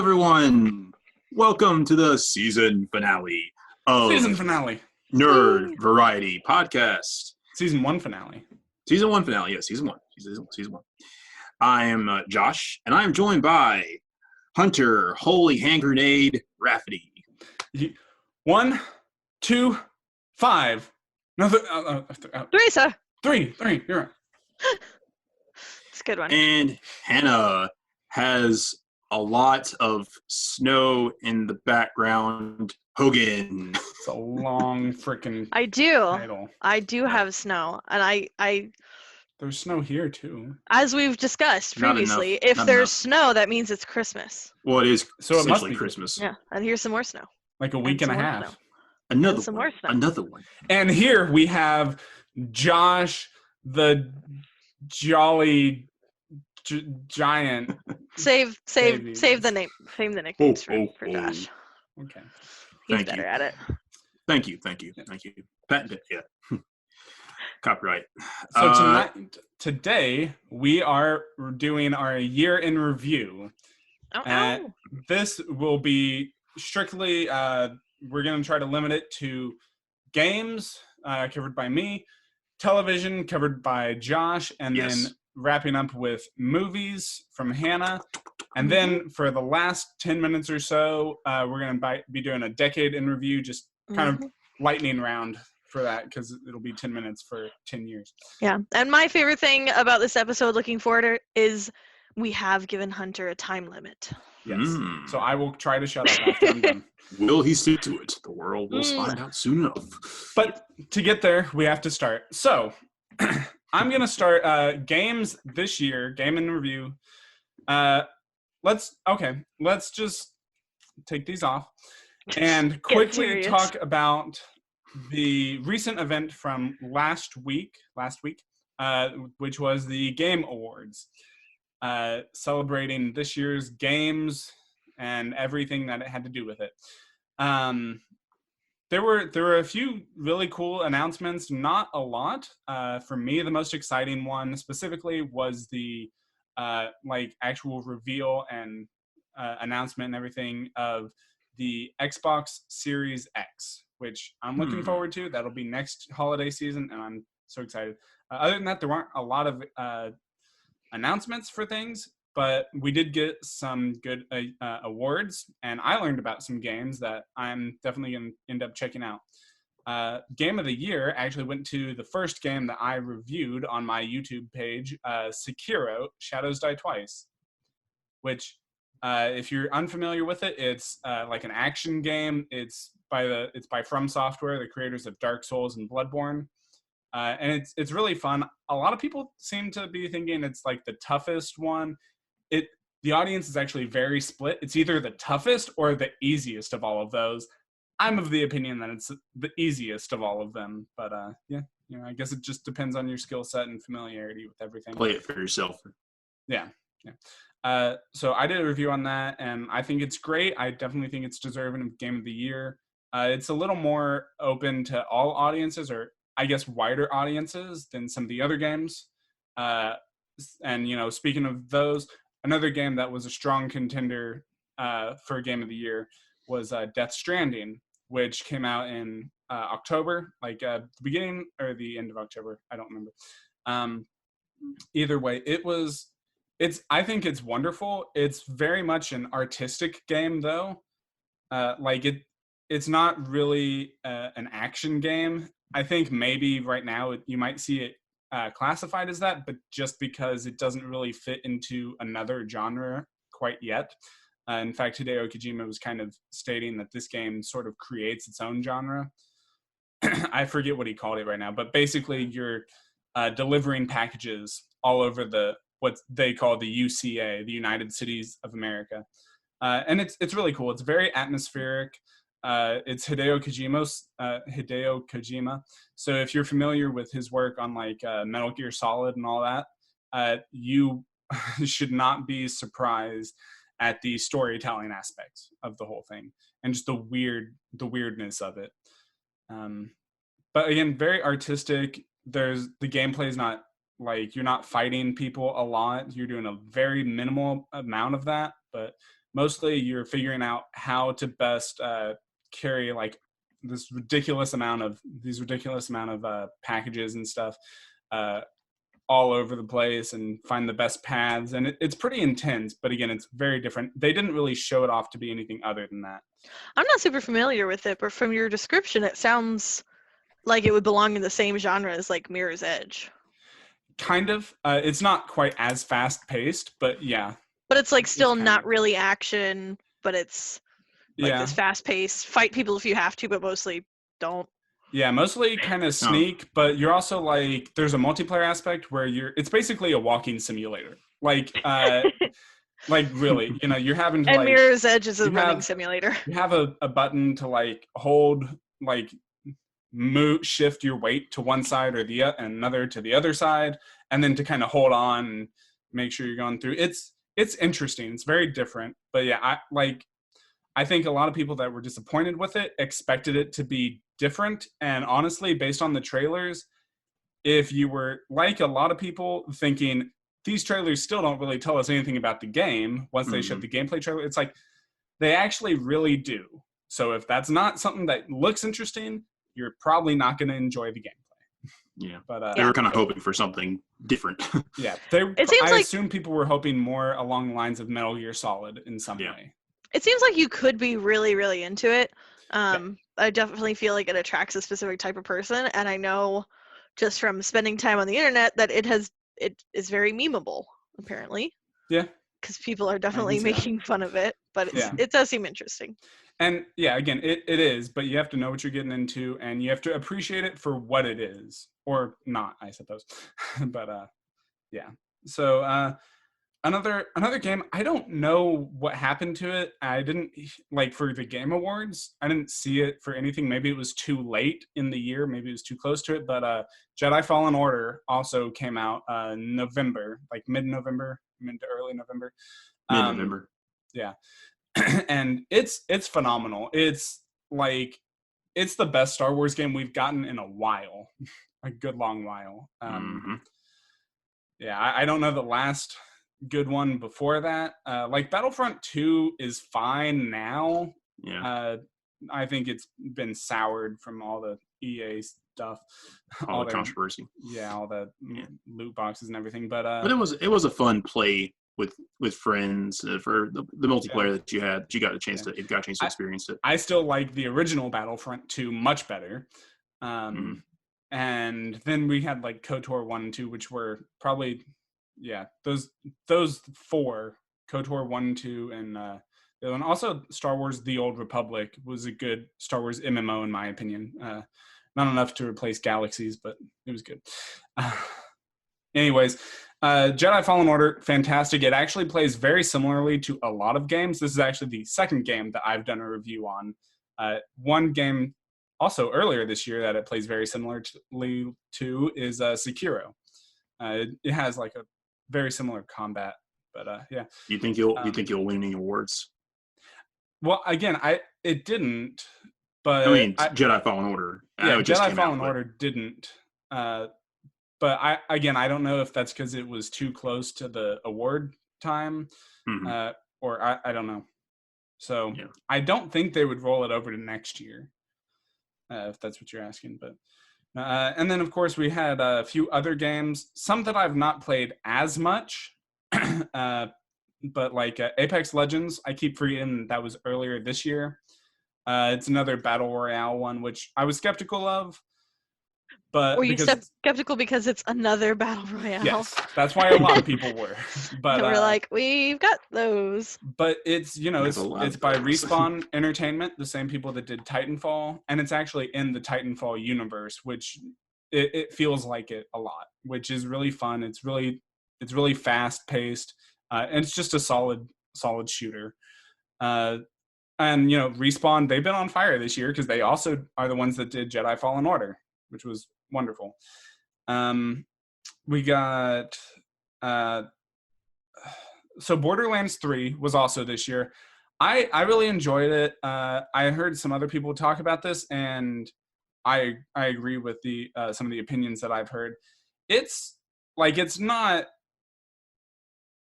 everyone. Welcome to the season finale of Season finale. Nerd Variety Podcast. Season 1 finale. Season 1 finale, yes, season 1. Season 1. I am Josh, and I am joined by Hunter, Holy Hand Grenade, Rafferty. 1, 2, 5. No, Three, sir. Three. You're right. It's a good one. And Hannah has a lot of snow in the background. Hogan. It's a long freaking I do. title. I do have snow, and I There's snow here too. as we've discussed Not previously, enough. if Not there's enough. snow, that means it's Christmas. Well, it is So it must essentially be Christmas. Yeah, and here's some more snow. Like a week and a some more half. snow. Another Some one. more snow. Another one. And here we have Josh the Jolly Giant. Save Baby. the name. Save the nicknames for oh. Josh. Okay. He's Thank better you. at it. Thank you. Patent it, yeah. Copyright. So today we are doing our year in review. Oh, This will be strictly, we're going to try to limit it to games covered by me, television covered by Josh, and Yes. then wrapping up with movies from Hannah. And then for the last 10 minutes or so, we're going to be doing a decade in review, just kind of lightning round for that because it'll be 10 minutes for 10 years. Yeah. And my favorite thing about this episode, looking forward to, is we have given Hunter a time limit. Yes. Mm. So I will try to shut up after I'm done. Will he stick to it? The world will find out soon enough. But to get there, we have to start. So I'm going to start games this year, game in review. Let's just take these off and quickly serious. talk about the recent event from last week, which was the Game Awards, celebrating this year's games and everything that it had to do with it. There were a few really cool announcements, not a lot. For me, the most exciting one specifically was the actual reveal and announcement and everything of the Xbox Series X, which I'm looking forward to. That'll be next holiday season, and I'm so excited. Other than that, there weren't a lot of announcements for things, but we did get some good awards, and I learned about some games that I'm definitely going to end up checking out. Game of the Year actually went to the first game that I reviewed on my YouTube page, Sekiro: Shadows Die Twice, which, if you're unfamiliar with it, it's like an action game. It's by From Software, the creators of Dark Souls and Bloodborne. And it's really fun. A lot of people seem to be thinking it's like the toughest one. The audience is actually very split. It's either the toughest or the easiest of all of those. I'm of the opinion that it's the easiest of all of them. But I guess it just depends on your skill set and familiarity with everything. Play it for yourself. Yeah. So I did a review on that, and I think it's great. I definitely think it's deserving of Game of the Year. It's a little more open to all audiences, or I guess wider audiences than some of the other games. And speaking of those, another game that was a strong contender for Game of the Year was Death Stranding, which came out in October, the beginning or the end of October. I don't remember. Either way, I think it's wonderful. It's very much an artistic game, though. It's not really an action game. I think maybe right now you might see it classified as that, but just because it doesn't really fit into another genre quite yet. In fact, Hideo Kojima was kind of stating that this game sort of creates its own genre. I forget what he called it right now, but basically you're delivering packages all over what they call the UCA, the United Cities of America. And it's really cool. It's very atmospheric. It's Hideo Kojima. So if you're familiar with his work on Metal Gear Solid and all that, you should not be surprised at the storytelling aspects of the whole thing and just the weirdness of it. But again, very artistic. The gameplay is not you're not fighting people a lot. You're doing a very minimal amount of that, but mostly you're figuring out how to best carry like these ridiculous amount of packages and stuff all over the place and find the best paths, and it's pretty intense, but again, it's very different. They didn't really show it off to be anything other than that. I'm not super familiar with it, but from your description, it sounds like it would belong in the same genre as like Mirror's Edge. Kind of. It's not quite as fast paced, but yeah. But it's like still kind not of. really action, but it's like Yeah. this fast paced, fight people if you have to, but mostly don't. Yeah, mostly kind of sneak, but you're also like, there's a multiplayer aspect where it's basically a walking simulator. Like, like really, you know, you're having to And like. Mirror's Edge is a running simulator. You have a button to like hold, like shift your weight to one side or the another to the other side, and then to kind of hold on and make sure you're going through. It's interesting. It's very different, but yeah, I think a lot of people that were disappointed with it expected it to be different. And honestly, based on the trailers, if you were like a lot of people thinking these trailers still don't really tell us anything about the game once they showed the gameplay trailer, it's like they actually really do. So if that's not something that looks interesting, you're probably not going to enjoy the gameplay. Yeah, but they were kind of hoping for something different. Yeah, I assume people were hoping more along the lines of Metal Gear Solid in some way. It seems like you could be really, really into it. I definitely feel like it attracts a specific type of person, and I know just from spending time on the internet that it is very memeable, apparently. Yeah. Because people are definitely making fun of it, but it does seem interesting. And yeah, again, it is, but you have to know what you're getting into, and you have to appreciate it for what it is, or not, I suppose. But yeah. So another game, I don't know what happened to it. I didn't, like, for the Game Awards, I didn't see it for anything. Maybe it was too late in the year. Maybe it was too close to it. But Jedi Fallen Order also came out November, like mid-November, mid to early November. Mid-November. Yeah. And it's phenomenal. It's like, it's the best Star Wars game we've gotten in a while. A good long while. Yeah, I don't know the last good one before that. Like Battlefront 2 is fine now. Yeah. I think it's been soured from all the EA stuff, all the controversy. Yeah, all the loot boxes and everything. But it was a fun play with friends for the multiplayer that you got a chance to experience it. I still like the original Battlefront 2 much better. And then we had like KOTOR 1 and 2, which were probably, those four, KOTOR 1 and 2, and also Star Wars The Old Republic was a good Star Wars MMO in my opinion. Not enough to replace Galaxies, but it was good. Anyways, Jedi Fallen Order, fantastic. It actually plays very similarly to a lot of games. This is actually the second game that I've done a review on. One game also earlier this year that it plays very similarly to is Sekiro. It has like a very similar combat, but yeah. You think you'll win any awards? Well, again, it didn't, but I mean, Jedi Fallen Order. Yeah, Jedi Fallen Order didn't. But I don't know if that's because it was too close to the award time, or I don't know. So I don't think they would roll it over to next year, if that's what you're asking. But and then of course we had a few other games, some that I've not played as much, but like Apex Legends, I keep forgetting that was earlier this year. It's another battle royale one, which I was skeptical of. But were you skeptical because it's another battle royale? Yes, that's why a lot of people were. But we're like, we've got those. But it's it's by Respawn Entertainment, the same people that did Titanfall, and it's actually in the Titanfall universe, which it feels like it a lot, which is really fun. It's really fast paced, and it's just a solid shooter. And Respawn, they've been on fire this year because they also are the ones that did Jedi Fallen Order, which was wonderful. We got so Borderlands 3 was also this year. I really enjoyed it. I heard some other people talk about this, and I agree with the some of the opinions that I've heard. It's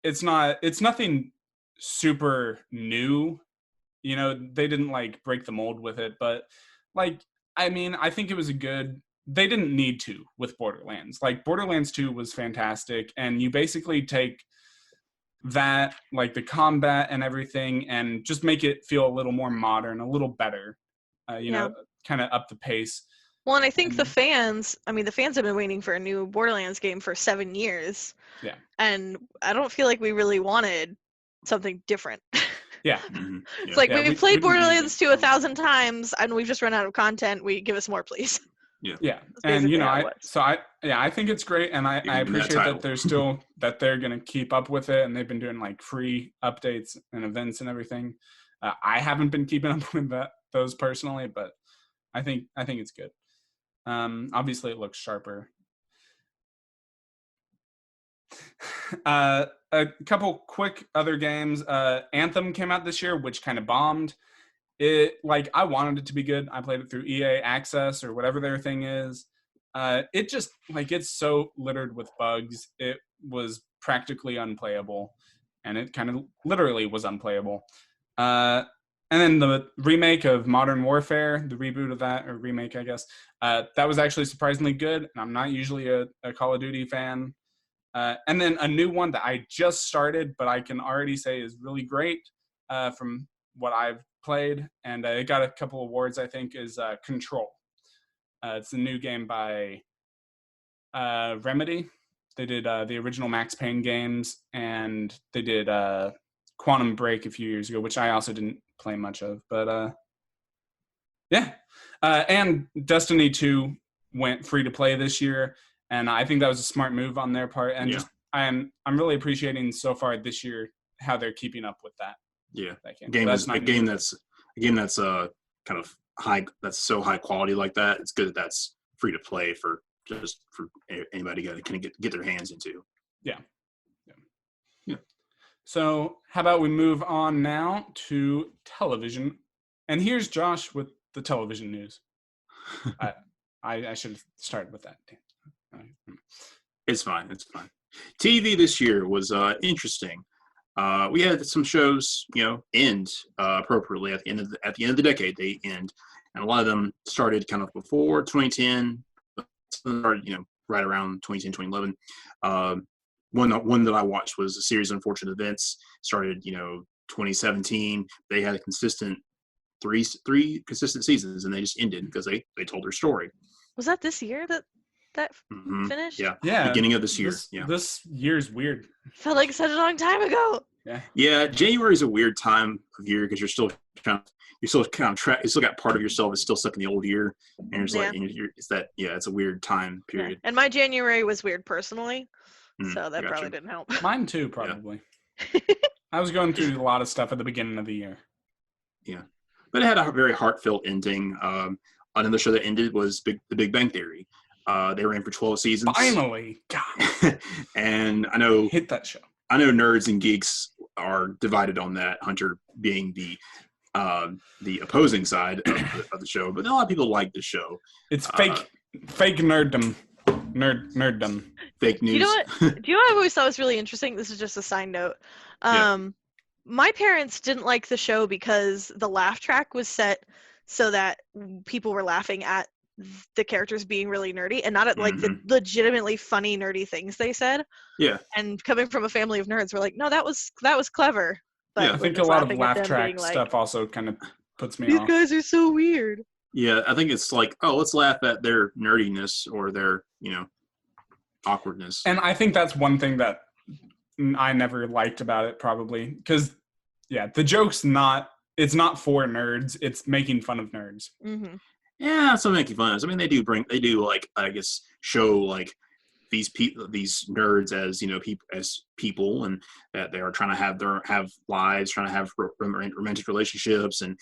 nothing super new. You know, they didn't like break the mold with it, but like, I mean, I think it was they didn't need to with Borderlands. Like, Borderlands 2 was fantastic, and you basically take that, like the combat and everything, and just make it feel a little more modern, a little better, you know, kind of up the pace. Well, and I think the And- fans have been waiting for a new Borderlands game for 7 years. Yeah. And I don't feel like we really wanted something different. Yeah. Mhm. It's Yeah. like, Yeah, we've we played didn't need Borderlands it. 2 1,000 times, and we've just run out of content. Give us more, please. Yeah, That's and you basically know, how it was. I think it's great, and I Give them that appreciate title. that they're still that they're gonna keep up with it, and they've been doing like free updates and events and everything. I haven't been keeping up with those personally, but I think it's good. Obviously, it looks sharper. A couple quick other games. Anthem came out this year, which kind of bombed. I wanted it to be good. I played it through EA Access or whatever their thing is. It just it's so littered with bugs. It was practically unplayable, and it kind of literally was unplayable. And then the remake of Modern Warfare, the reboot of that, or remake, I guess, that was actually surprisingly good. And I'm not usually a Call of Duty fan. And then a new one that I just started, but I can already say is really great from what I've played, and it got a couple awards, I think, is Control. It's a new game by Remedy. They did the original Max Payne games, and they did Quantum Break a few years ago, which I also didn't play much of. But yeah. And Destiny 2 went free to play this year, and I think that was a smart move on their part. And just I'm really appreciating so far this year how they're keeping up with that. Yeah, That a game that's kind of high. That's so high quality like that. It's good that that's free to play for anybody to kind of get their hands into. Yeah. Yeah. So how about we move on now to television? And here's Josh with the television news. I should have started with that. It's fine. It's fine. TV this year was interesting. We had some shows, end appropriately at the end of the decade. They end, and a lot of them started kind of before 2010. Some started, right around 2010, 2011. One that I watched was a series of unfortunate events. Started, 2017. They had a consistent three consistent seasons, and they just ended because they told their story. Was that this year that Mm-hmm. finished? Yeah. Beginning of this year. This year's weird. Felt like such a long time ago. Yeah. January is a weird time of year because you still got part of yourself is still stuck in the old year, and it's it's a weird time period. Yeah. And my January was weird personally, so that probably didn't help. Mine too, probably. I was going through a lot of stuff at the beginning of the year. Yeah, but it had a very heartfelt ending. Another show that ended was The Big Bang Theory. They ran for 12 seasons. Finally, God. And I know hit that show. I know nerds and geeks are divided on that. Hunter being the opposing side of the show, but a lot of people like the show. It's fake nerddom. Nerddom. Fake news. Do you know what I've always thought was really interesting? This is just a side note. My parents didn't like the show because the laugh track was set so that people were laughing at the characters being really nerdy and not at like the legitimately funny nerdy things they said. Yeah. And coming from a family of nerds, we're like, no, that was clever. But Yeah, I think a lot of laugh track stuff also kind of puts me off. These guys are so weird. Yeah, I think it's like, oh, let's laugh at their nerdiness or their, awkwardness. And I think that's one thing that I never liked about it, probably. Because, the joke's it's not for nerds. It's making fun of nerds. Mm-hmm. Yeah, so making fun of. I mean, they do like, I guess, show like these nerds as people, and that they are trying to have lives, trying to have romantic relationships, and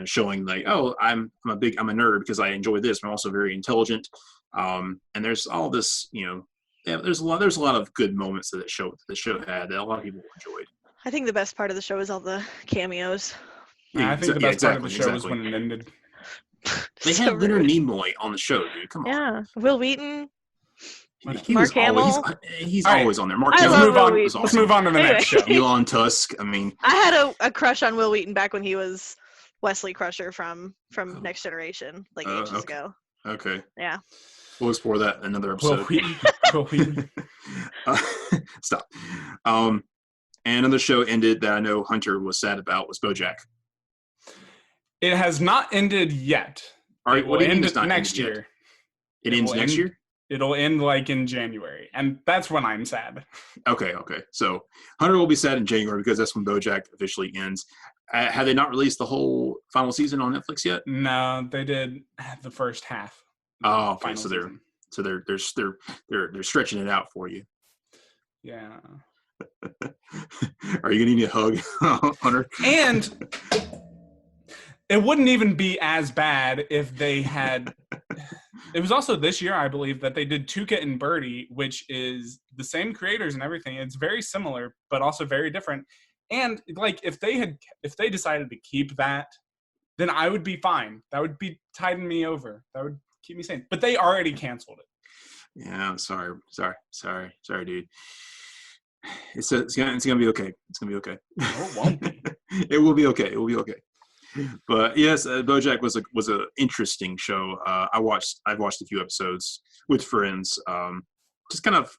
showing like, oh, I'm a nerd because I enjoy this, but I'm also very intelligent. And there's all this, there's a lot of good moments that the show had that a lot of people enjoyed. I think the best part of the show is all the cameos. Yeah, I think the best part of the show was when it ended. They had Leonard Nimoy on the show, dude. Come on. Yeah, Will Wheaton. He Mark was always Hamill. he's All right. always on there. Mark I Hamill love Move Will on. Wheaton. Let's move on to the next show. Anyway. Elon Tusk. I mean, I had a crush on Will Wheaton back when he was Wesley Crusher from Oh. Next Generation, like ages okay. ago. Okay. Yeah. We'll explore that in another Will episode. Wheaton. Will Wheaton. Stop. And another show ended that I know Hunter was sad about was BoJack. It has not ended yet. All right, It what will do you mean end it's not next ended yet? year. It It ends will next end- year? It'll end like in January, and that's when I'm sad. Okay. So Hunter will be sad in January because that's when BoJack officially ends. Have they not released the whole final season on Netflix yet? No, they did the first half. Oh, okay. Final So season. they're stretching it out for you. Yeah. Are you gonna need a hug, Hunter? And it wouldn't even be as bad if they had. It was also this year, I believe, that they did Tuca and Birdie, which is the same creators and everything. It's very similar, but also very different. And like, if they decided to keep that, then I would be fine. That would be tiding me over. That would keep me sane. But they already canceled it. Yeah, I'm sorry, dude. It's gonna be okay. It's gonna be okay. No, it won't be. It will be okay. It will be okay. But yes, BoJack was a interesting show. I've watched a few episodes with friends. Just kind of,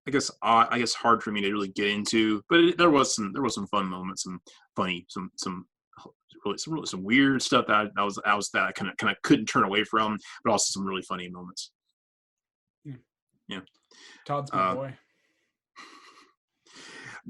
I guess hard for me to really get into. But there was some fun moments, some funny, some weird stuff that I kind of couldn't turn away from, but also some really funny moments. Yeah. Todd's my boy.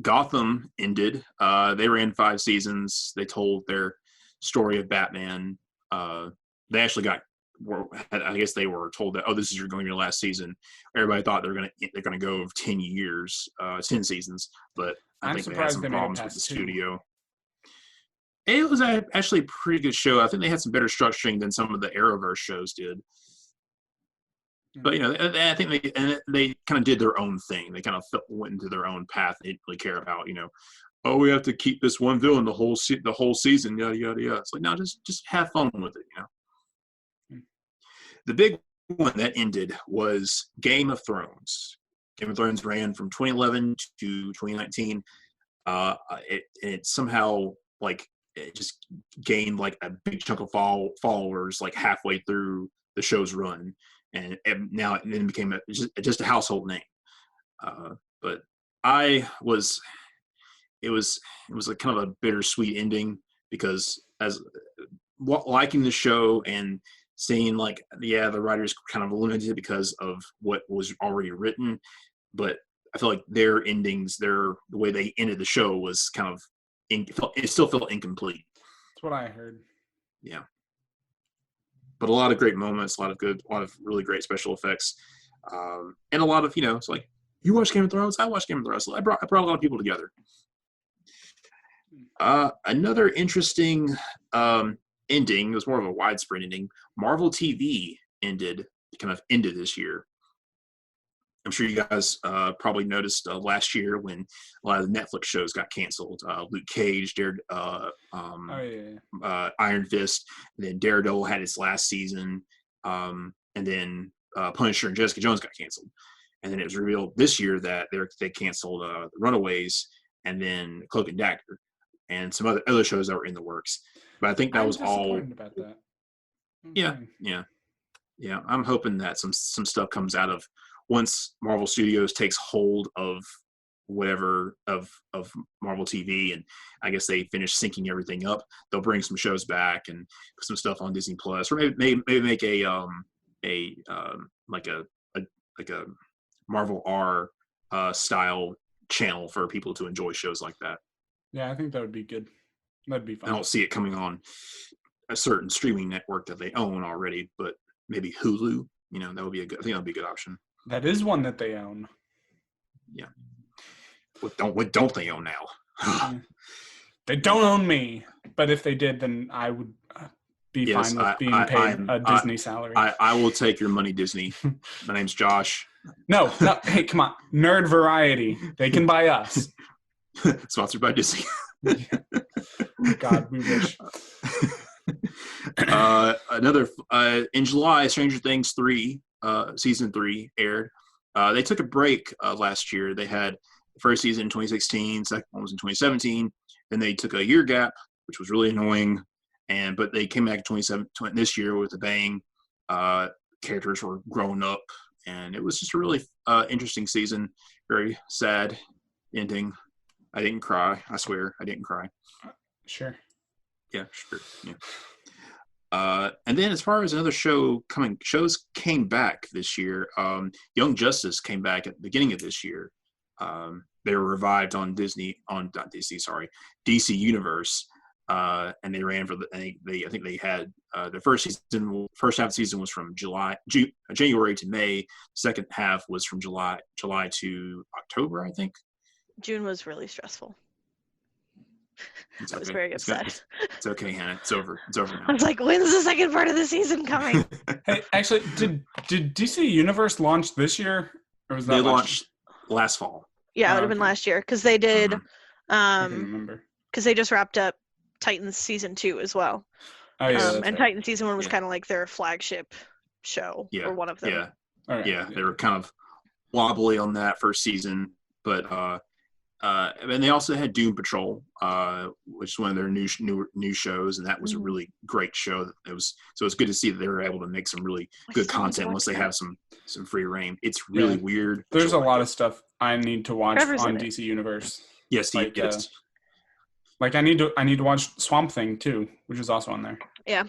Gotham ended. They ran 5 seasons. They told their story of Batman. They actually I guess they were told that, this is going to be your last season. Everybody thought they're going to go 10 years, 10 seasons, but I think they had some problems with the studio. It was actually a pretty good show. I think they had some better structuring than some of the Arrowverse shows did. But I think they kind of did their own thing. They kind of went into their own path. They didn't really care about we have to keep this one villain the whole season. Yada yada yada. It's like, no, just have fun with it. The big one that ended was Game of Thrones. Game of Thrones ran from 2011 to 2019. It somehow it just gained like a big chunk of followers like halfway through the show's run. And now it then became just a household name. But it was a kind of a bittersweet ending because as liking the show and seeing the writers kind of limited because of what was already written, but I feel like their endings, the way they ended the show was kind of it still felt incomplete. That's what I heard. Yeah. But a lot of great moments, a lot of really great special effects, and a lot of it's like, you watch Game of Thrones, I watched Game of Thrones. I brought a lot of people together. Another interesting ending, it was more of a widespread ending. Marvel TV ended this year. I'm sure you guys probably noticed last year when a lot of the Netflix shows got canceled. Luke Cage, Iron Fist, and then Daredevil had its last season, and then Punisher and Jessica Jones got canceled. And then it was revealed this year that they canceled The Runaways, and then Cloak and Dagger, and some other shows that were in the works. But I think that was all. About that. Yeah. I'm hoping that some stuff comes out of once Marvel Studios takes hold of whatever of Marvel TV, and I guess they finish syncing everything up. They'll bring some shows back and put some stuff on Disney Plus, or maybe make a Marvel R style channel for people to enjoy shows like that. Yeah, I think that would be good. That'd be fun. I don't see it coming on a certain streaming network that they own already, but maybe Hulu. That would be I think that would be a good option. That is one that they own. Yeah. What don't they own now? They don't own me, but if they did, then I would be fine with being paid a Disney salary. I will take your money, Disney. My name's Josh. No. Hey, come on. Nerd Variety. They can buy us. Sponsored by Disney. God, we wish. In July, Stranger Things 3, season 3 aired. They took a break last year. They had the first season in 2016, second one was in 2017. Then they took a year gap, which was really annoying. But they came back in 2017 this year with a bang. Characters were growing up, and it was just a really interesting season. Very sad ending. I didn't cry. I swear, I didn't cry. Sure. Yeah, sure. Yeah. And then as far as another shows came back this year. Young Justice came back at the beginning of this year. They were revived on DC Universe. And they ran for I think they had the first half of the season was from January to May. Second half was from July to October, I think. June was really stressful. It's I was okay. very upset. It's okay, Hannah. It's over. It's over I now. was like, when's the second part of the season coming? Hey, actually, did DC Universe launch this year, or was that They last launched last fall. Yeah, it Oh, would have been okay. last year because they did. Mhm. year? I didn't Um, remember. because they just wrapped up Titans season 2 as well. Oh yeah, that's And right. Titans season 1 was Yeah. kind of like their flagship show, Yeah, or one of them. Yeah, All right. yeah. They were kind of wobbly on that first season, but and they also had Doom Patrol, which is one of their new shows, and that was a Mhm. really great show. It's good to see that they were able to make some really I good still need to content once watch they that. have some free reign. It's really Yeah. weird. There's a lot of stuff I need to watch Trevor's on in it. DC Universe. yes, like, yes. Like I need to watch Swamp Thing too, which is also on there. Yeah,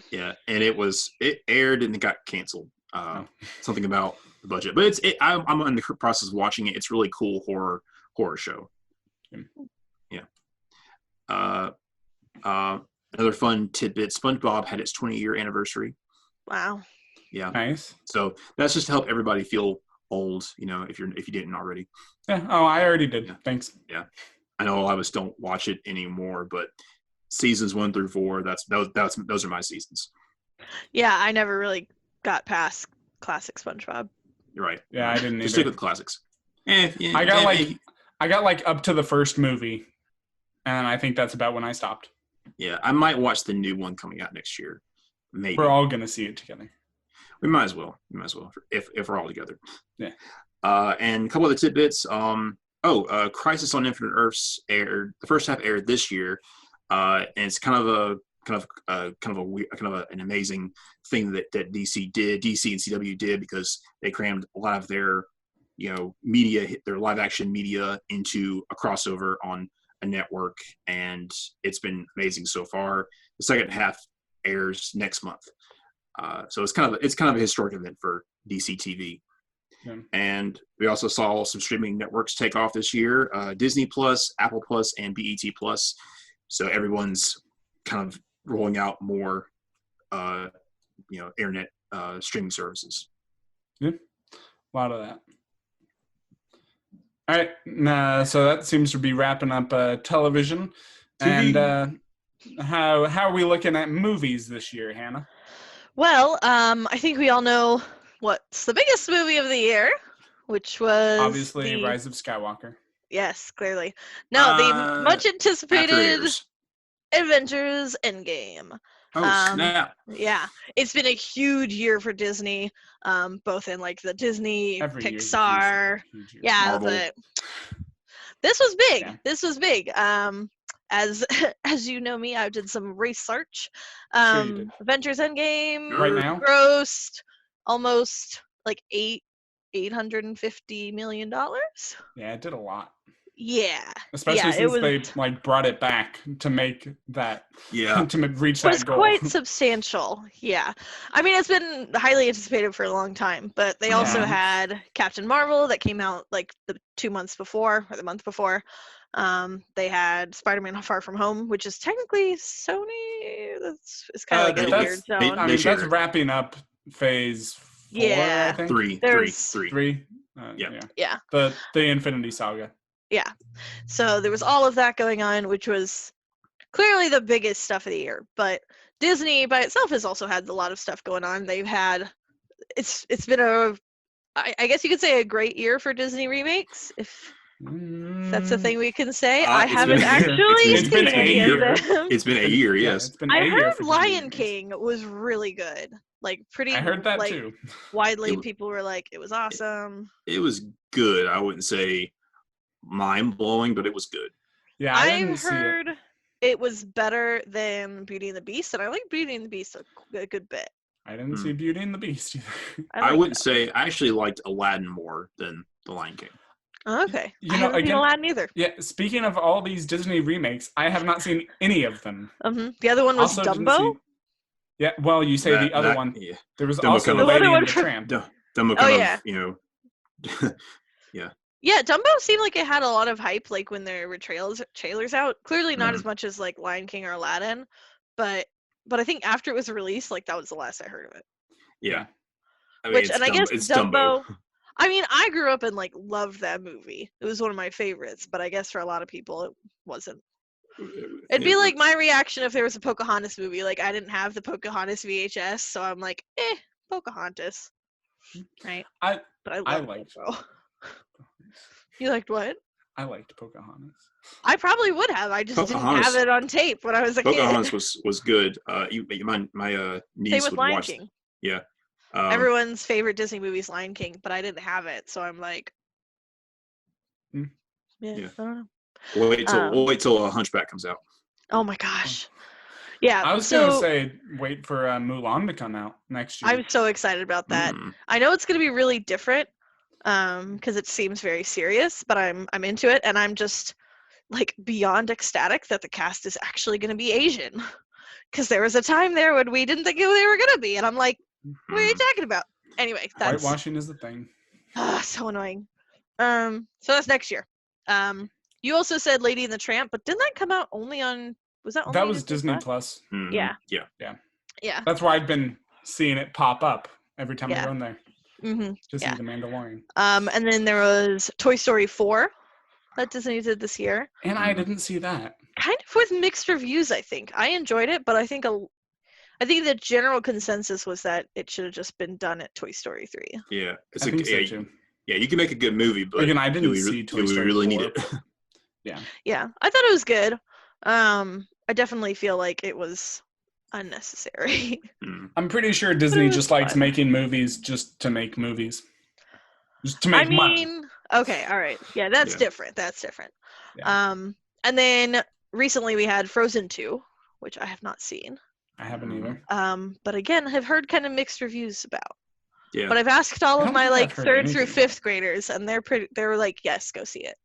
and it aired and it got canceled. Oh. Something about the budget, but I'm in the process of watching it. It's a really cool horror show. Yeah. Another fun tidbit: SpongeBob had its 20-year anniversary. Wow. Yeah, Nice. so that's just to help everybody feel old. If you didn't already. Yeah. Oh, I already did. Yeah. Thanks. I know a lot of us don't watch it anymore, but seasons 1 through 4, those are my seasons. Yeah, I never really got past classic SpongeBob. You're right. Yeah, I didn't Just stick either. with the classics. I got like up to the first movie, and I think that's about when I stopped. Yeah, I might watch the new one coming out next year. Maybe We're all gonna see it together. we might as well. If we're all together. Yeah. And a couple other tidbits. Crisis on Infinite Earths aired. The first half aired this year, and it's kind of an amazing thing that DC and CW did, because they crammed a lot of their media, their live action media, into a crossover on a network, and it's been amazing so far. The second half airs next month, so it's kind of a historic event for DC TV. Yeah. And we also saw some streaming networks take off this year: Disney Plus, Apple Plus, and BET Plus. So everyone's kind of rolling out more, internet streaming services. Yeah, a lot of that. All right, so that seems to be wrapping up television. TV. And how are we looking at movies this year, Hannah? Well, I think we all know what's the biggest movie of the year, which was Obviously, the- Rise of Skywalker. Yes, clearly. No, the much After anticipated airs. Avengers Endgame. Oh snap! Yeah, it's been a huge year for Disney, both in like the Disney, Every year's a Pixar. huge year. Yeah, Marvel. this was big. Yeah. This was big. As as you know me, I did some research. Sure you did. Avengers Endgame Right now? grossed almost like $850 million. Yeah, it did a lot. Yeah, Especially Yeah, it since they was- like brought it back to make that Yeah, to reach it that was goal. quite substantial. Yeah, I mean it's been highly anticipated for a long time, but they also Yeah. had Captain Marvel that came out like the 2 months before or the month before. They had Spider-Man Far From Home, which is technically Sony. It's kind of like in a that's- weird they- zone. I they mean, share that's it. wrapping up phase 4, Yeah. I think. three. There's- 3. Yeah. Yeah. The Infinity Saga. Yeah. So there was all of that going on, which was clearly the biggest stuff of the year. But Disney by itself has also had a lot of stuff going on. They've had it's been I guess you could say a great year for Disney remakes, if that's the thing we can say. I It's been haven't a year. actually It's been seen a any year. of them. It's been a year. Yeah, Yes. it's been I a year heard for Disney Lion remakes. King was really good. Like pretty. I heard that like, too. Widely, It- people were like, "It was awesome." It was good. I wouldn't say mind blowing, but it was good. Yeah, I didn't I've see it. heard it was better than Beauty and the Beast, and I like Beauty and the Beast a good bit. I didn't see Beauty and the Beast either. I liked wouldn't that. say I actually liked Aladdin more than The Lion King. Oh, okay. You I know, haven't seen again- Aladdin either. Yeah, speaking of all these Disney remakes, I have not seen any of them. The other one was Also didn't Dumbo. see- Yeah, well, you say the other one. Yeah. There was Dumbo also kind The of- The Lady other and one the from- Tramp. Dumbo Oh, kind yeah. of, you know. Yeah, Dumbo seemed like it had a lot of hype, like when there were trailers out. Clearly not as much as like Lion King or Aladdin, but I think after it was released, like that was the last I heard of it. Yeah. I mean, I guess it's Dumbo. I mean, I grew up and like loved that movie. It was one of my favorites, but I guess for a lot of people it wasn't. It'd be like my reaction if there was a Pocahontas movie. Like I didn't have the Pocahontas VHS, so I'm like, Pocahontas, right? I But I loved liked Dumbo. You liked what? I liked Pocahontas. I probably would have. I just didn't Pocahontas- have it on tape when I was a Pocahontas kid. was good. My Same niece with would Lion watch. King. Yeah. Everyone's favorite Disney movie is Lion King, but I didn't have it, so I'm like, Hmm. yeah, Yeah. I don't know. We'll wait till Hunchback comes out. Oh my gosh, yeah. I was gonna say wait for Mulan to come out next year. I'm so excited about that. Mm. I know it's gonna be really different, because it seems very serious, but I'm into it, and I'm just like beyond ecstatic that the cast is actually gonna be Asian, because there was a time there when we didn't think they were gonna be, and I'm like, what are you talking about? Anyway, that's Whitewashing is the thing. so annoying. So that's next year. You also said Lady and the Tramp, but didn't that come out only on? Was that only That was Disney Plus? Plus. Mhm. Yeah. Yeah. Yeah. That's why I've been seeing it pop up every time I Yeah. go in there Mm-hmm. to see Yeah. The Mandalorian. And then there was Toy Story 4 that Disney did this year. And I Mhm. didn't see that. Kind of with mixed reviews, I think. I enjoyed it, but I think the general consensus was that it should have just been done at Toy Story 3. Yeah. It's I think so yeah, too. yeah, you can make a good movie, but Again, I didn't do we, see Toy do we Story really 4. need it? Yeah, I thought it was good. I definitely feel like it was unnecessary. Mm. I'm pretty sure Disney was just likes fun. making movies just to make movies. Just to I make money. mean, okay, all right. Yeah, that's Yeah. different. That's different. Yeah. And then recently we had Frozen 2, which I have not seen. I haven't either. But again, I've heard kind of mixed reviews about. Yeah. But I've asked all I of don't my think I've like heard third through anything. fifth graders, and they were like, "Yes, go see it."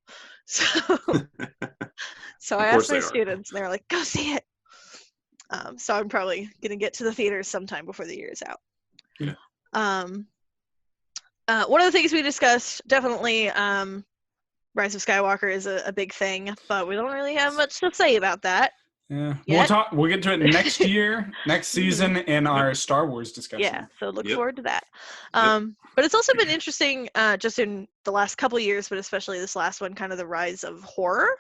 So I Of course asked my they are. students, and they were like, "Go see it." So I'm probably gonna get to the theaters sometime before the year is out. Yeah. One of the things we discussed, definitely, Rise of Skywalker is a big thing, but we don't really have much to say about that. Yeah. Yet. We'll get to it next year, next season in our Star Wars discussion. Yeah, so look Yep. forward to that. Yep. But it's also been interesting, just in the last couple of years, but especially this last one, kind of the rise of horror.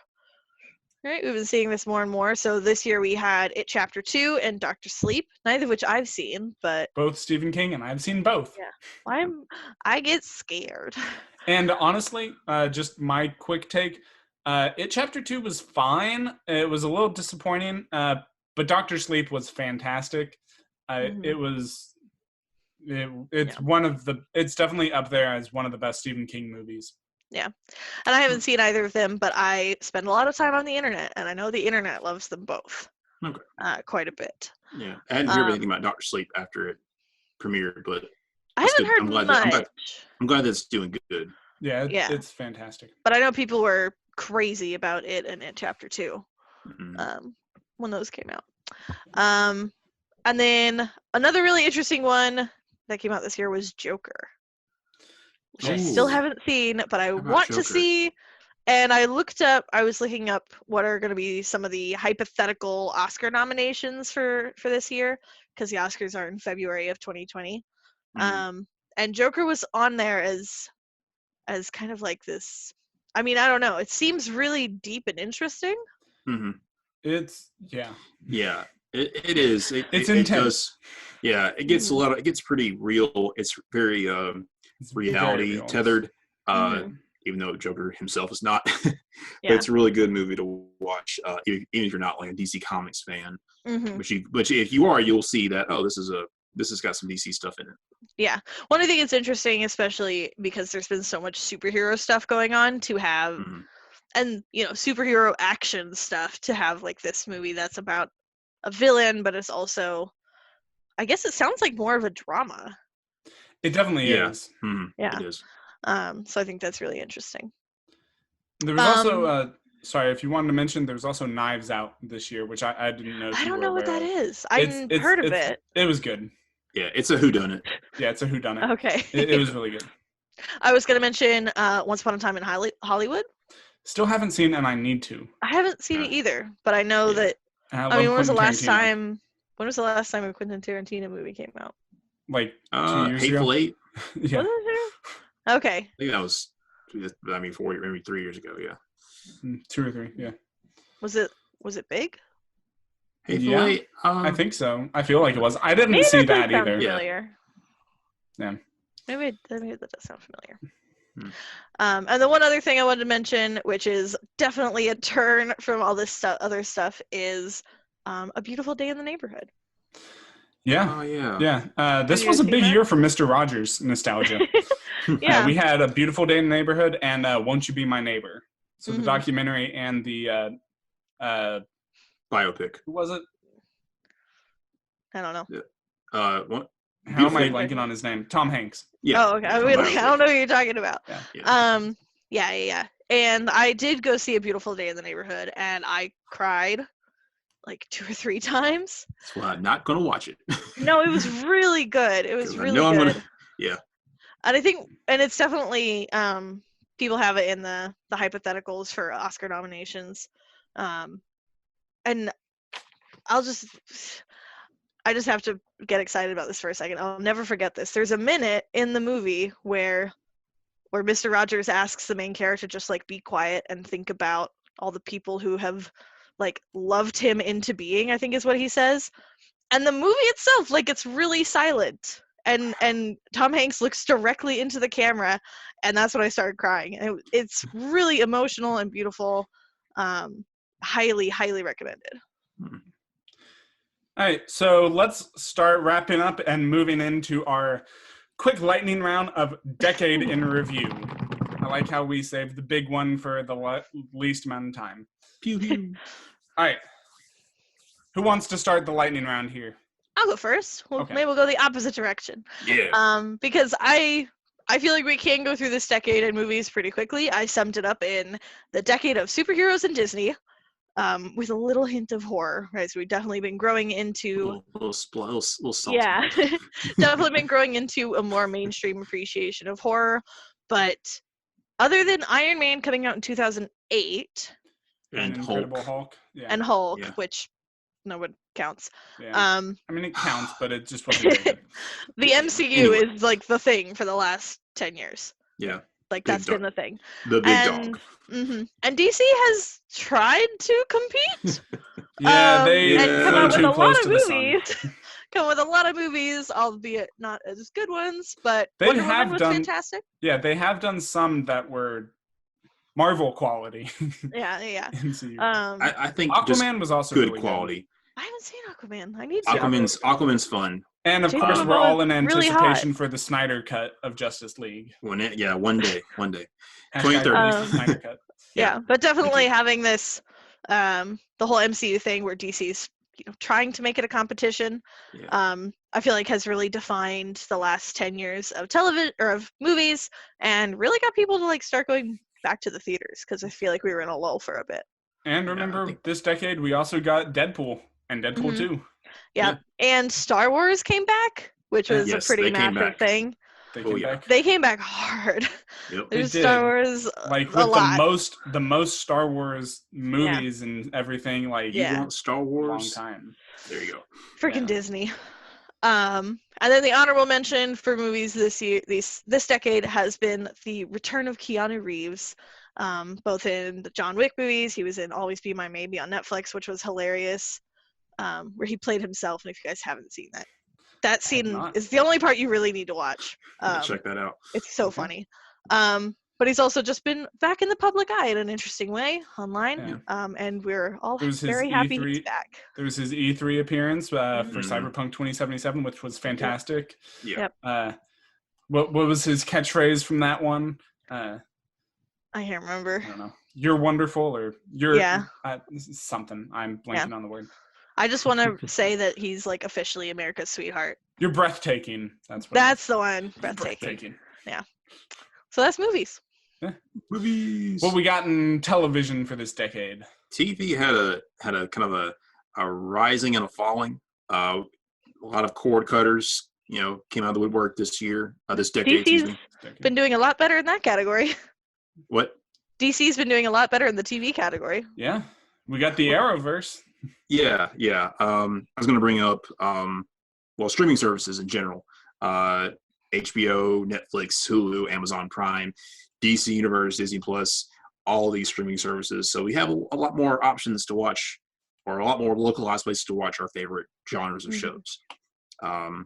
Right, we've been seeing this more and more. So this year we had It Chapter 2 and Doctor Sleep, neither of which I've seen, but Both Stephen King and I've seen both. Yeah. I get scared. And honestly, just my quick take, It Chapter 2 was fine. It was a little disappointing, but Doctor Sleep was fantastic. Mhm. It's one of the, it's definitely up there as one of the best Stephen King movies. And I haven't seen either of them, but I spend a lot of time on the internet, and I know the internet loves them both. Okay. Quite a bit. Yeah. I hadn't heard Um, anything about Doctor Sleep after it premiered, but I That's haven't good. heard I'm glad much, that- I'm glad that's doing good. Yeah, Yeah. it's fantastic. but I know people were crazy about it and It Chapter 2. Mhm. When those came out. And then another really interesting one that came out this year was Joker, which I still Ooh. haven't seen, but I about want to Joker? see. And I was looking up what are going to be some of the hypothetical Oscar nominations for this year, because the Oscars are in February of 2020. Mhm. And Joker was on there as kind of like this. I mean, I don't know. It seems really deep and interesting. Mhm. It's, yeah. Yeah, it is. It's it intense. does. Yeah, it gets it gets pretty real. It's very It's very reality real. tethered. Mhm. Even though Joker himself is not, but Yeah. it's a really good movie to watch. Even if you're not like a DC Comics fan, Mhm. which if you are, you'll see that this is a this has got some DC stuff in it. Yeah. Well, I think it's interesting, especially because there's been so much superhero stuff going on, to have, Mhm. and superhero action stuff, to have like this movie that's about a villain, but it's also, I guess it sounds like more of a drama. It definitely Yeah. is. Mhm. Yeah. It is. So I think that's really interesting. There was also sorry, if you wanted to mention, there was also Knives Out this year, which I didn't know if I you don't were know what aware that of. is. I've heard of it. It was good. Yeah, it's a whodunit. Yeah, it's a whodunit. Okay. It was really good. I was going to mention Once Upon a Time in Hollywood. Still haven't seen, and I need to. I haven't seen it either, but I know that. I I mean, love when was the Quentin last Tarantino. time? When was the last time a Quentin Tarantino movie came out? Like 2 years Hateful ago. Eight. Yeah. Was it there? Okay. I think that was, 4, maybe 3 years ago. Yeah. 2 or 3. Yeah. Was it big? Hateful Yeah. Eight. I think so. I feel like it was. I didn't Maybe see that does that sound either. familiar. Yeah. Maybe that does sound familiar. And the one other thing I wanted to mention, which is definitely a turn from all this other stuff, is A Beautiful Day in the Neighborhood. Yeah. Oh yeah. Yeah. This you was guys a seen big that? year for Mr. Rogers nostalgia. Yeah. We had A Beautiful Day in the Neighborhood and Won't You Be My Neighbor. So the Mhm. documentary and the Biopic. who was it? I don't know. What? How am I Beautiful- blanking on his name? Tom Hanks. Yeah. Oh, okay. I Biopic. don't know what you're talking about. Yeah. Yeah. And I did go see A Beautiful Day in the Neighborhood, and I cried like 2 or 3 times. That's why I'm not gonna watch it. No, it was really good. It was 'Cause I really know I'm good. gonna- Yeah. And I think, and it's definitely, people have it in the hypotheticals for Oscar nominations. And I just have to get excited about this for a second. I'll never forget this. There's a minute in the movie where Mr. Rogers asks the main character just like be quiet and think about all the people who have like loved him into being, I think is what he says. And the movie itself, like, it's really silent. And Tom Hanks looks directly into the camera, and that's when I started crying. And it's really emotional and beautiful. Highly, highly recommended. All right, so let's start wrapping up and moving into our quick lightning round of Decade in Review. I like how we saved the big one for the least amount of time. Pew pew. All right. Who wants to start the lightning round here? I'll go first. Okay. Maybe we'll go the opposite direction. Yeah. Because I feel like we can go through this decade in movies pretty quickly. I summed it up in the decade of superheroes and Disney, with a little hint of horror, right? So we've definitely been growing into little salt. yeah, definitely been growing into a more mainstream appreciation of horror. But other than Iron Man coming out in 2008 And Incredible Hulk. Hulk. Yeah. and Hulk, Yeah. which no one counts. Yeah. I mean, it counts, but it just wasn't very good. The MCU Anyway. is like the thing for the last 10 years. Yeah. Like Big that's been dog. the thing. The big dog. And DC has tried to compete. Yeah, they and come flew out with too a close lot to of the sun. movies. Come with a lot of movies, albeit not as good ones. But They Wonder have Woman was done- fantastic. Yeah, they have done some that were Marvel quality. Yeah. MCU. I think just Aquaman was also good really quality. I haven't seen Aquaman. I need to. Aquaman's fun. And of Jason course, we're Momoa all in is really anticipation for the Snyder cut of Justice League. One day. Hashtag 2030. release the Snyder cut. Yeah, but definitely too. having this, the whole MCU thing where DC's trying to make it a competition. Yeah. I feel like has really defined the last 10 years of television or of movies, and really got people to like start going back to the theaters, because I feel like we were in a lull for a bit. And Yeah, I remember, think- this decade, we also got Deadpool and Deadpool Mhm. 2. Yeah. And Star Wars came back, which was Yes, a pretty they came massive back. thing. They Oh, came yeah. back. They came back hard. Yep. They There's did. Star Wars Like a with lot. the most Star Wars movies and everything, like Yeah. You want Star a long Wars? time. There you go. Freaking Yeah. Disney. And then the honorable mention for movies this year, this decade, has been the return of Keanu Reeves, both in the John Wick movies. He was in Always Be My Maybe on Netflix, which was hilarious, where he played himself. And if you guys haven't seen that scene not. is the only part you really need to watch. Check that out. It's so Okay. funny. But he's also just been back in the public eye in an interesting way online. Yeah. And we're all There was his very happy E3 he's back. There was his E3 appearance for Mhm. Cyberpunk 2077, which was fantastic. Yeah. Yep. What was his catchphrase from that one? I can't remember. I don't know. You're wonderful, or you're something. I'm blanking on the word. I just want to say that he's like officially America's sweetheart. You're breathtaking. That's the one. Breathtaking. Yeah. So that's movies. Movies. What we got in television for this decade? TV had a kind of a rising and a falling. A lot of cord cutters, came out of the woodwork this year, this decade. DC's been doing a lot better in that category. What? DC's been doing a lot better in the TV category. Yeah, we got the Arrowverse. Yeah. I was going to bring up, streaming services in general. HBO, Netflix, Hulu, Amazon Prime, DC Universe, Disney Plus, all these streaming services. So we have a lot more options to watch, or a lot more localized places to watch our favorite genres of shows. A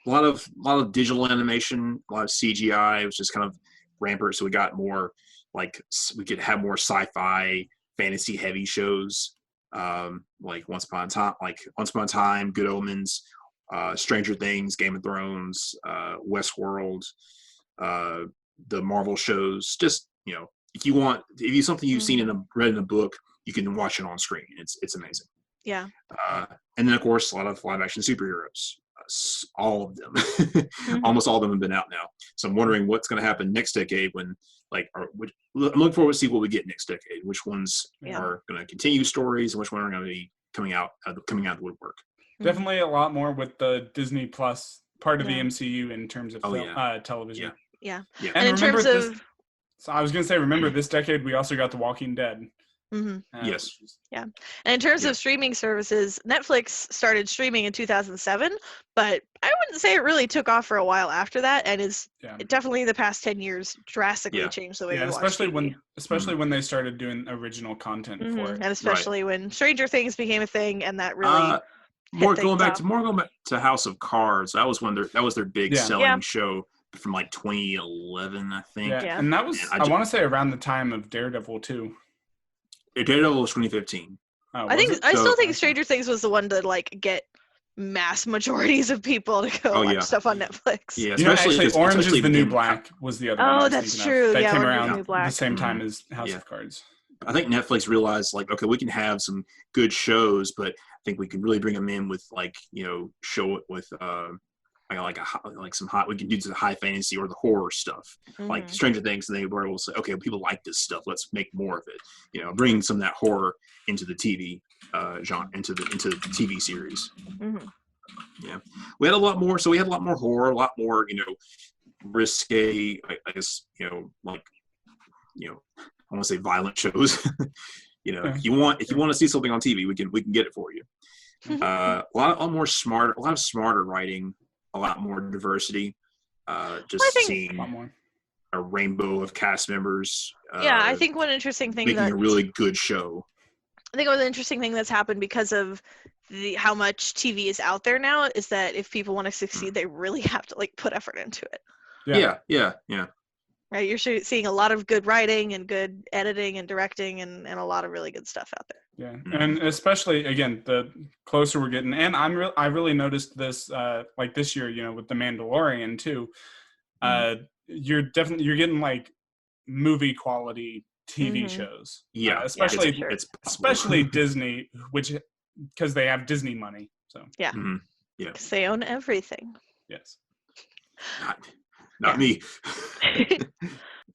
lot of digital animation, a lot of CGI, which is kind of rampant. So we got more, we could have more sci-fi, fantasy heavy shows, like Once Upon a Time, Good Omens, Stranger Things, Game of Thrones, Westworld, the Marvel shows. Just if you something you've seen read in a book, you can watch it on screen. It's amazing. Yeah. And then of course a lot of live action superheroes. All of them, almost all of them have been out now. So I'm wondering what's going to happen next decade when, I'm looking forward to see what we get next decade. Which ones are going to continue stories, and which one are going to be coming out of the woodwork. Definitely a lot more with the Disney Plus part of the MCU in terms of television. Yeah. And in terms of, so I was going to say, remember this decade we also got The Walking Dead. Yes. Yeah. And in terms of streaming services, Netflix started streaming in 2007, but I wouldn't say it really took off for a while after that, and it definitely the past 10 years drastically changed the way we watch TV. Especially when they started doing original content for it. And especially when Stranger Things became a thing, and that really more going back to House of Cards. That was their big selling show from 2011, I think. Yeah. And that was I want to say around the time of Daredevil too. Daredevil was 2015. I still think Stranger Things was the one to get mass majorities of people to go watch stuff on Netflix. Yeah, especially Orange is the New Black was the other one. Oh, that's true. That came Orange around the same time as House of Cards. I think Netflix realized okay, we can have some good shows, but I think we can really bring them in with show it with some hot. We can do the high fantasy or the horror stuff, like Stranger Things. And they were able to say, okay, people like this stuff. Let's make more of it. Bringing some of that horror into the TV genre, into the TV series. Yeah, we had a lot more. So we had a lot more horror, a lot more risque. I guess I want to say violent shows. If you want to see something on TV, we can get it for you. A lot of smarter writing. A lot more diversity. Seeing a rainbow of cast members. I think one interesting thing making a really good show. I think one interesting thing that's happened because of how much TV is out there now is that if people want to succeed, they really have to put effort into it. Yeah. Right, you're seeing a lot of good writing and good editing and directing and a lot of really good stuff out there. Yeah, and especially again, the closer we're getting, and I really noticed this this year, with The Mandalorian too. You're getting movie quality TV shows. Yeah, especially Disney, because they have Disney money. So yeah, because they own everything. Yes. Not me.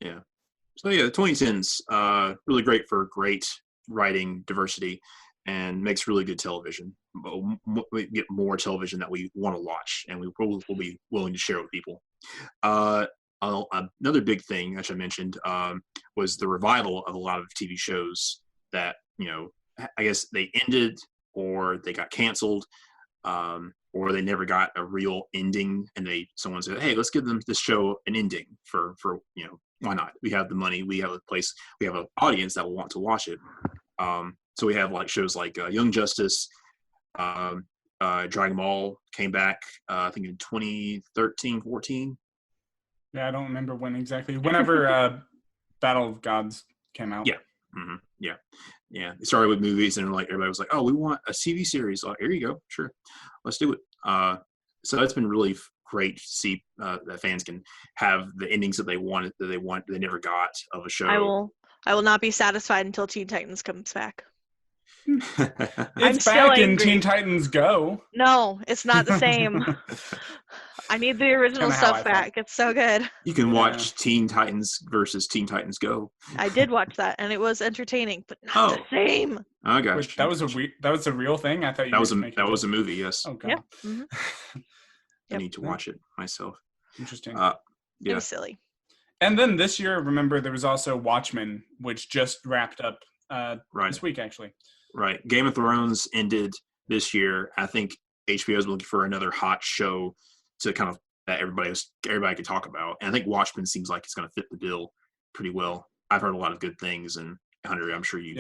Yeah. So the 2010s, really great for great writing, diversity, and makes really good television. We get more television that we want to watch, and we will be willing to share with people. Another big thing, as I mentioned, was the revival of a lot of TV shows that I guess they ended or they got canceled. Or they never got a real ending, and someone said, "Hey, let's give them this show an ending for why not? We have the money, we have a place, we have an audience that will want to watch it." So we have shows like Young Justice, Dragon Ball came back, I think in 2013, 14. Yeah, I don't remember when exactly. Whenever Battle of Gods came out. Yeah. Yeah. It started with movies, and like everybody was like, "Oh, we want a TV series." Like, here you go, sure, let's do it. So it's been really great to see that fans can have the endings that they wanted, they never got of a show. I will not be satisfied until Teen Titans comes back. It's I'm still back in angry. Teen Titans Go. No, it's not the same. I need the original Kinda how I stuff felt. back. It's so good. You can Yeah. watch Teen Titans versus Teen Titans Go. I did watch that, and it was entertaining, but not the same. I got Wait, that was a real thing. I thought you that were was just making that it was a up. movie. Yes, Oh god, Yeah. Mhm. I Yep. need to watch it myself. interesting. It Yeah, was silly. And then this year, remember, there was also Watchmen, which just wrapped up right, this week, actually. right. Game of Thrones ended this year. I think HBO's looking for another hot show to kind of that everybody could talk about. And I think Watchmen seems like it's going to fit the bill pretty well. I've heard a lot of good things, and Hunter, I'm sure you've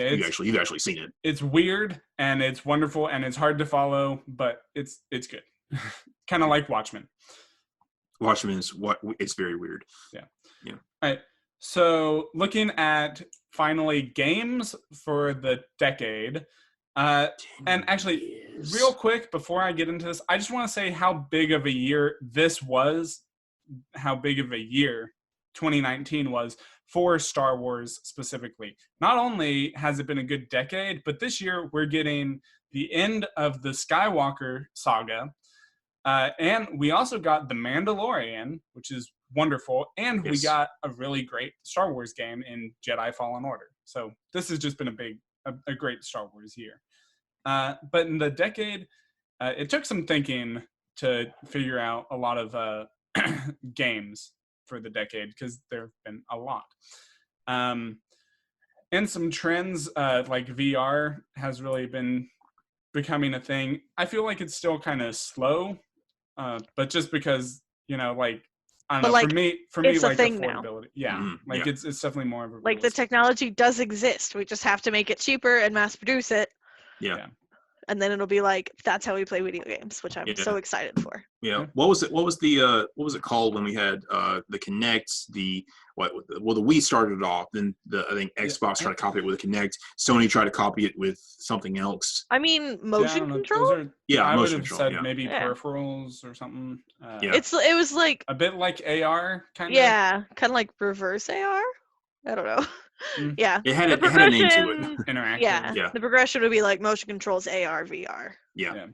actually seen it. It's weird and it's wonderful and it's hard to follow, but it's good. Kind of like Watchmen. Watchmen is it's very weird. All right. So looking at finally games for the decade, and actually, real quick before I get into this, I just want to say how big of a year this was, how big of a year 2019 was for Star Wars specifically. Not only has it been a good decade, but this year we're getting the end of the Skywalker saga. And we also got The Mandalorian, which is wonderful. And we Yes. got a really great Star Wars game in Jedi Fallen Order. So this has just been a great Star Wars year. But in the decade, it took some thinking to figure out a lot of games for the decade because there have been a lot. And some trends like VR has really been becoming a thing. I feel like it's still kind of slow, but just because, I don't But, know, like, for me, it's a like thing now. affordability. Yeah, Mhm, like yeah. it's definitely more of a Like, the realistic- technology does exist. We just have to make it cheaper and mass produce it. Yeah. And then it'll be like, that's how we play video games, which I'm Yeah. so excited for. Yeah. Yeah. What was it called when we had the Kinect, the Wii started it off, then I think Xbox tried to copy it with a Kinect. Sony tried to copy it with something else. I mean, Yeah, I motion don't know, control? those are- Yeah, I would motion have control, said yeah. maybe Yeah. peripherals or something. Yeah. It was like, A bit like AR, kind of. yeah, kind of like reverse AR. I don't know. Mm. Yeah. It had The it had a name to it. progression, Interactive. yeah, Yeah. the progression would be like motion controls AR, VR. Yeah.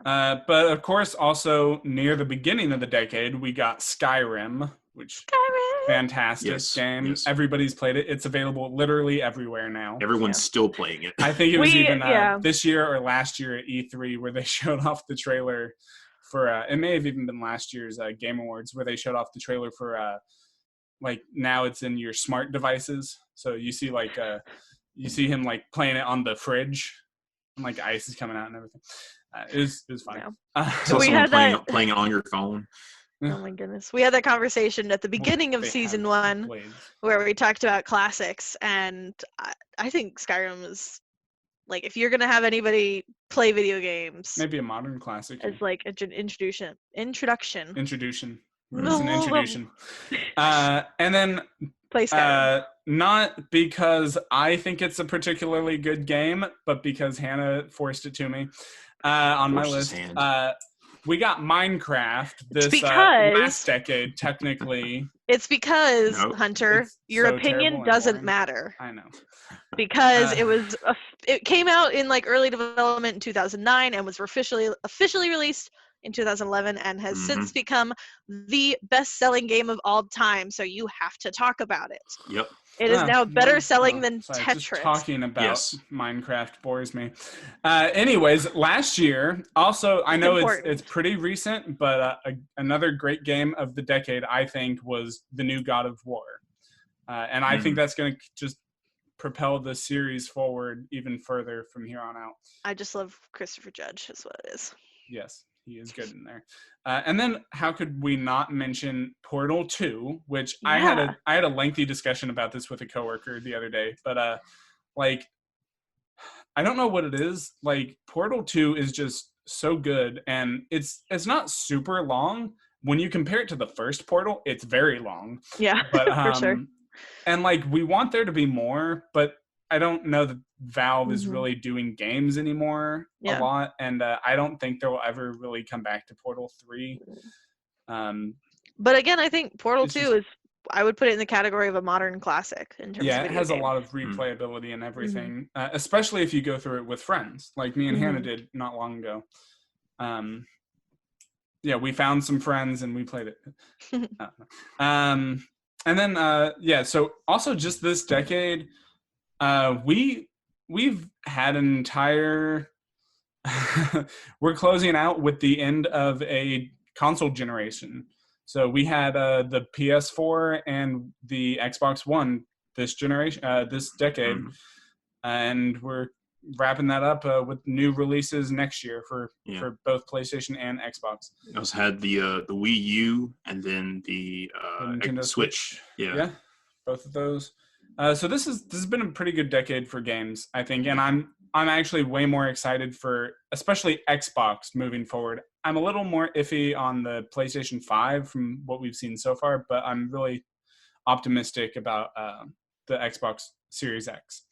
But of course, also near the beginning of the decade, we got Skyrim, which fantastic Yes, game. yes. Everybody's played it. It's available literally everywhere now. Everyone's still playing it. I think it was even yeah. this year or last year at E3 where they showed off the trailer for. It may have even been last year's Game Awards where they showed off the trailer for. Like now it's in your smart devices, so you see you see him like playing it on the fridge, and like ice is coming out and everything. It was fun. Yeah. Saw we someone had that- playing it on your phone. Oh my goodness. We had that conversation at the beginning of They season have 1 blades. where we talked about classics, and I think Skyrim is, like, if you're going to have anybody play video games, Maybe a modern classic. as like an introduction. Introduction. No. It's an introduction. And then Play Skyrim. not because I think it's a particularly good game, but because Hannah forced it to me on my Forced his list. hand. We got Minecraft this because- last decade, technically. It's because, No. Hunter, It's your so opinion terrible and doesn't boring. matter. I know. Because Uh, it came out in like early development in 2009 and was officially released in 2011 and has since become the best-selling game of all time. So you have to talk about it. Yep. It is now better selling than Sorry, just Tetris. talking about Yes. Minecraft bores me. Anyways, last year, also, I It's know important. it's pretty recent, but another great game of the decade, I think, was the new God of War. And I think that's going to just propel the series forward even further from here on out. I just love Christopher Judge, is what it is. Yes, he is good in there. And then how could we not mention Portal 2, which I had a lengthy discussion about this with a coworker the other day, but like I don't know what it is. Like Portal 2 is just so good, and it's not super long. When you compare it to the first Portal, it's very long. Yeah, But for sure. And like we want there to be more, but I don't know that Valve is Mhm. really doing games anymore Yeah. a lot, and I don't think they'll ever really come back to Portal 3. But again, I think Portal It's 2 just- is, I would put it in the category of a modern classic in terms of Yeah, it video has a games. lot of Mm. replayability and everything, especially if you go through it with friends, like me and Hannah Mhm. did not long ago. Yeah, we found some friends and we played it. And then so also just this decade, we've had an entire we're closing out with the end of a console generation. So we had the PS4 and the Xbox One this generation, this decade, Mhm. and we're wrapping that up with new releases next year for both PlayStation and Xbox. We also had the Wii U and then the Nintendo Switch. Yeah. Both of those. So this has been a pretty good decade for games, I think, and I'm actually way more excited for especially Xbox moving forward. I'm a little more iffy on the PlayStation 5 from what we've seen so far, but I'm really optimistic about the Xbox Series X.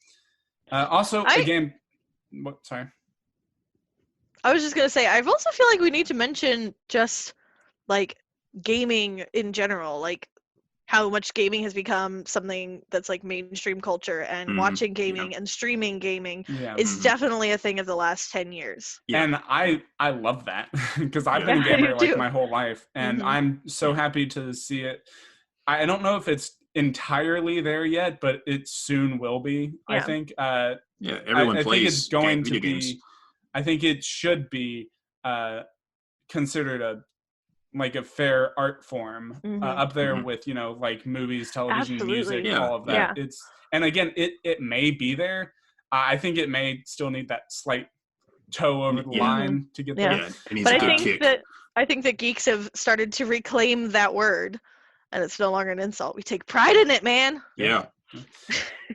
Also, a game. What? Sorry. I was just gonna say, I also feel like we need to mention just like gaming in general, like how much gaming has become something that's like mainstream culture, and watching gaming and streaming gaming is definitely a thing of the last 10 years. Yeah. And I love that because I've Yeah. been a I do gamer like too. my whole life, and I'm so happy to see it. I don't know if it's entirely there yet, but it soon will be. I Yeah. think. Yeah, everyone I plays think it's going to video be. games. I think it should be considered a fair art form up there with like movies, television, music, Absolutely. all of that. Yeah. And again, it may be there. I think it may still need that slight toe over the line to get there. Yeah, it needs But a I good think kick. that geeks have started to reclaim that word, and it's no longer an insult. We take pride in it, man. Yeah.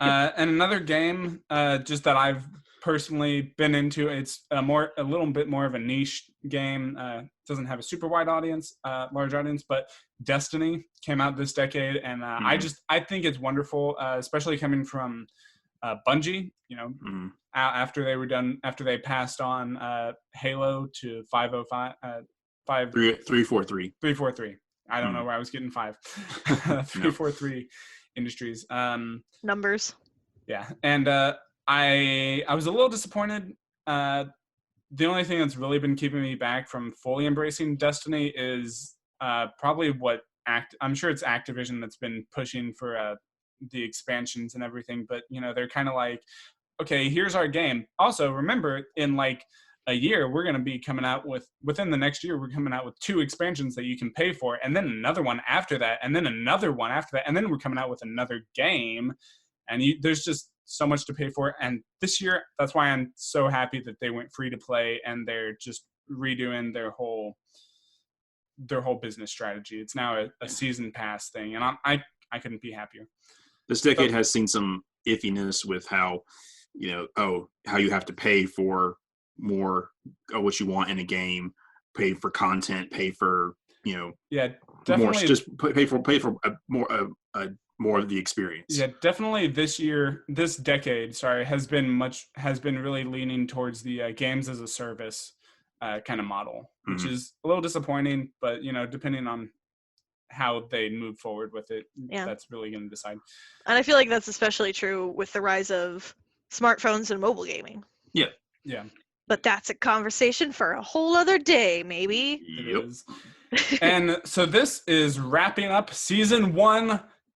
And another game just that I've personally been into, it's a little bit more of a niche game. Doesn't have a super wide audience, large audience, but Destiny came out this decade, and I think it's wonderful, especially coming from Bungie. After they passed on Halo to 343. 343. I don't know where I was getting 5. 343 Industries. Numbers. Yeah, and I was a little disappointed. The only thing that's really been keeping me back from fully embracing Destiny is probably I'm sure it's Activision that's been pushing for the expansions and everything, but they're kind of like, okay, here's our game. Also, remember, in like a year, we're going to be coming out within the next year, we're coming out with 2 expansions that you can pay for, and then another one after that, and then another one after that, and then we're coming out with another game, and there's just so much to pay for. And this year, that's why I'm so happy that they went free to play, and they're just redoing their whole business strategy. It's now a season pass thing, and I couldn't be happier. This decade has seen some iffiness with how how you have to pay for more of what you want in a game, pay for content, pay for definitely more, just pay for more of the experience. Yeah, definitely this decade has been really leaning towards the games as a service kind of model, which is a little disappointing, but depending on how they move forward with it, that's really going to decide. And I feel like that's especially true with the rise of smartphones and mobile gaming. Yeah. But that's a conversation for a whole other day, maybe. Yep. It is. And so this is wrapping up season 1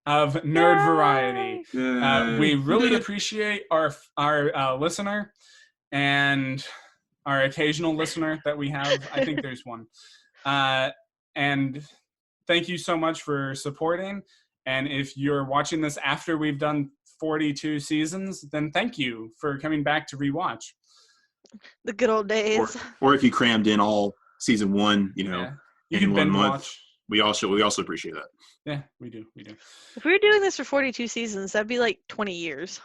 of Nerd Variety. We really appreciate our listener and our occasional listener that we have. I think there's one. And thank you so much for supporting. And if you're watching this after we've done 42 seasons, then thank you for coming back to rewatch. The good old days. Or if you crammed in all season 1, you in can 1 month. Watch. We also appreciate that. Yeah, we do. If we were doing this for 42 seasons, that'd be like 20 years.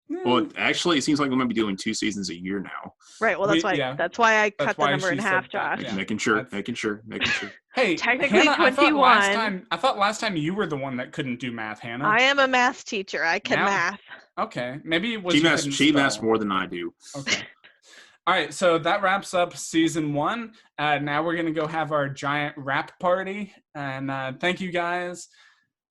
Well, actually, it seems like we might be doing 2 seasons a year now. Right. Well, that's why. Yeah. That's why I That's cut the why number in she half, said that, Josh. yeah. Making sure. That's- Hey, Technically Hannah, I thought 21. last time you were the one that couldn't do math, Hannah. I am a math teacher. I can Now- math. Okay, maybe it was She you maths couldn't maths spell. more than I do. Okay. All right, so that wraps up season 1. Now we're gonna go have our giant wrap party, and thank you guys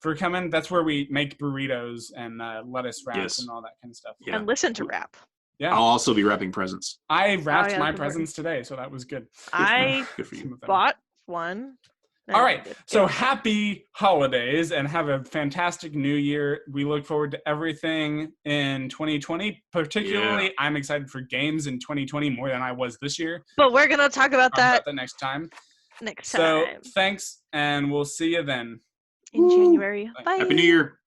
for coming. That's where we make burritos and lettuce wraps Yes. and all that kind of stuff. Yeah. And listen to rap. Yeah, I'll also be wrapping presents. I wrapped yeah, my that's important. presents today, so that was good. I Good for you. Some of them. bought one. All right, so Yeah. happy holidays and have a fantastic new year. We look forward to everything in 2020. Particularly, I'm excited for games in 2020 more than I was this year. But we're gonna talk about Talk that about that next time. next So time thanks, and we'll see you then. in January. Thanks. Bye. Happy New Year.